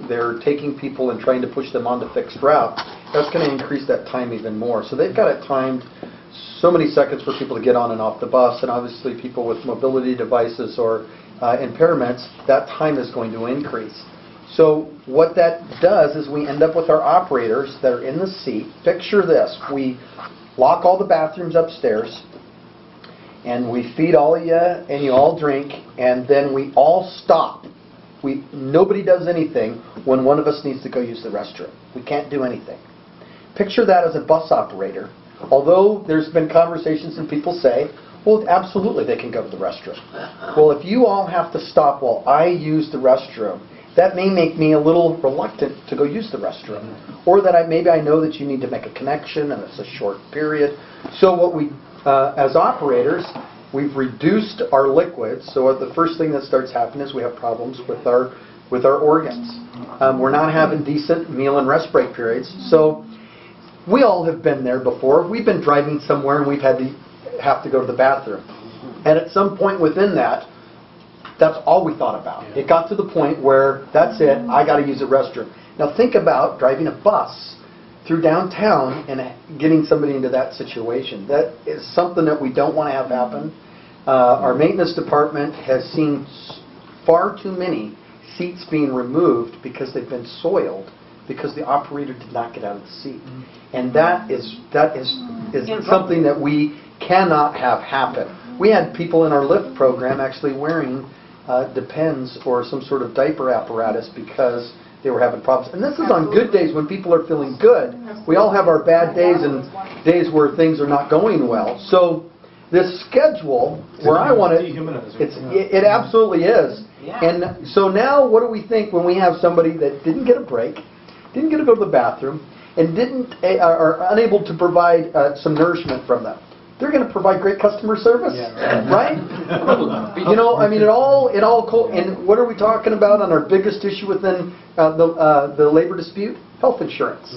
they're taking people and trying to push them onto fixed route, that's going to increase that time even more. So they've got it timed so many seconds for people to get on and off the bus, and obviously people with mobility devices or impairments, that time is going to increase. So what that does is we end up with our operators that are in the seat. Picture this. We lock all the bathrooms upstairs, and we feed all of you, and you all drink, and then we all stop. Nobody does anything when one of us needs to go use the restroom. We can't do anything. Picture that as a bus operator. Although there's been conversations and people say, well, absolutely they can go to the restroom. Well, if you all have to stop while I use the restroom, that may make me a little reluctant to go use the restroom. Or that maybe I know that you need to make a connection and it's a short period. So what we, as operators, we've reduced our liquids. So the first thing that starts happening is we have problems with our organs. We're not having decent meal and rest break periods. So we all have been there before. We've been driving somewhere and we've have to go to the bathroom. And at some point within that, that's all we thought about. It got to the point where, that's it, I got to use a restroom. Now think about driving a bus through downtown and getting somebody into that situation. That is something that we don't want to have happen. Our maintenance department has seen far too many seats being removed because they've been soiled because the operator did not get out of the seat. And that is something that we cannot have happen. We had people in our lift program actually wearing Depends or some sort of diaper apparatus because they were having problems. And this is on good days when people are feeling good. We all have our bad days and days where things are not going well. So this schedule, where I want it absolutely is. And so now what do we think when we have somebody that didn't get a break, didn't get to go to the bathroom, and are unable to provide some nourishment from them? They're going to provide great customer service, right? You know, I mean, and what are we talking about on our biggest issue within the labor dispute? Health insurance.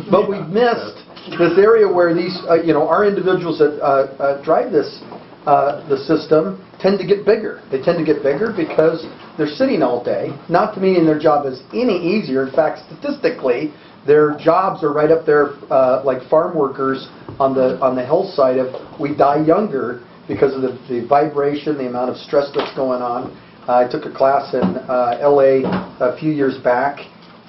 But we've missed this area where these, our individuals that drive this, the system tend to get bigger. They tend to get bigger because they're sitting all day, not to mean their job is any easier. In fact, statistically, their jobs are right up there like farm workers on the health side of we die younger because of the vibration, the amount of stress that's going on. I took a class in LA a few years back,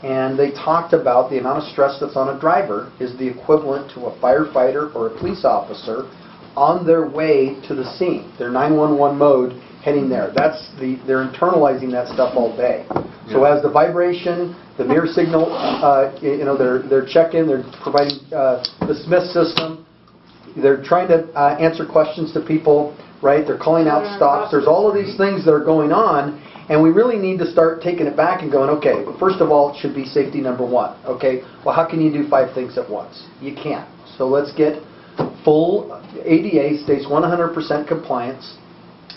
and they talked about the amount of stress that's on a driver is the equivalent to a firefighter or a police officer on their way to the scene. Their 911 mode heading there. They're internalizing that stuff all day. So as the vibration, the mirror signal, they're checking, they're providing the Smith system. They're trying to answer questions to people, right? They're calling out stops. There's all of these things that are going on, and we really need to start taking it back and going, okay, first of all, it should be safety number one. Okay, well, how can you do 5 things at once? You can't. So let's get full ADA states 100% compliance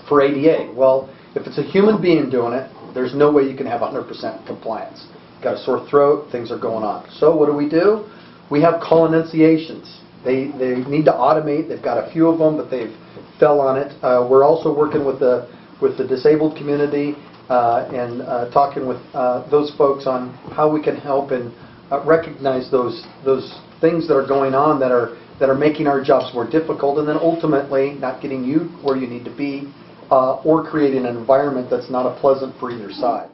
for ADA. Well, if it's a human being doing it, there's no way you can have 100% compliance. You've got a sore throat, things are going on. So what do? We have call enunciations. They need to automate. They've got a few of them, but they've fell on it. We're also working with the disabled community and talking with those folks on how we can help and recognize those things that are going on that are making our jobs more difficult, and then ultimately not getting you where you need to be or creating an environment that's not a pleasant for either side.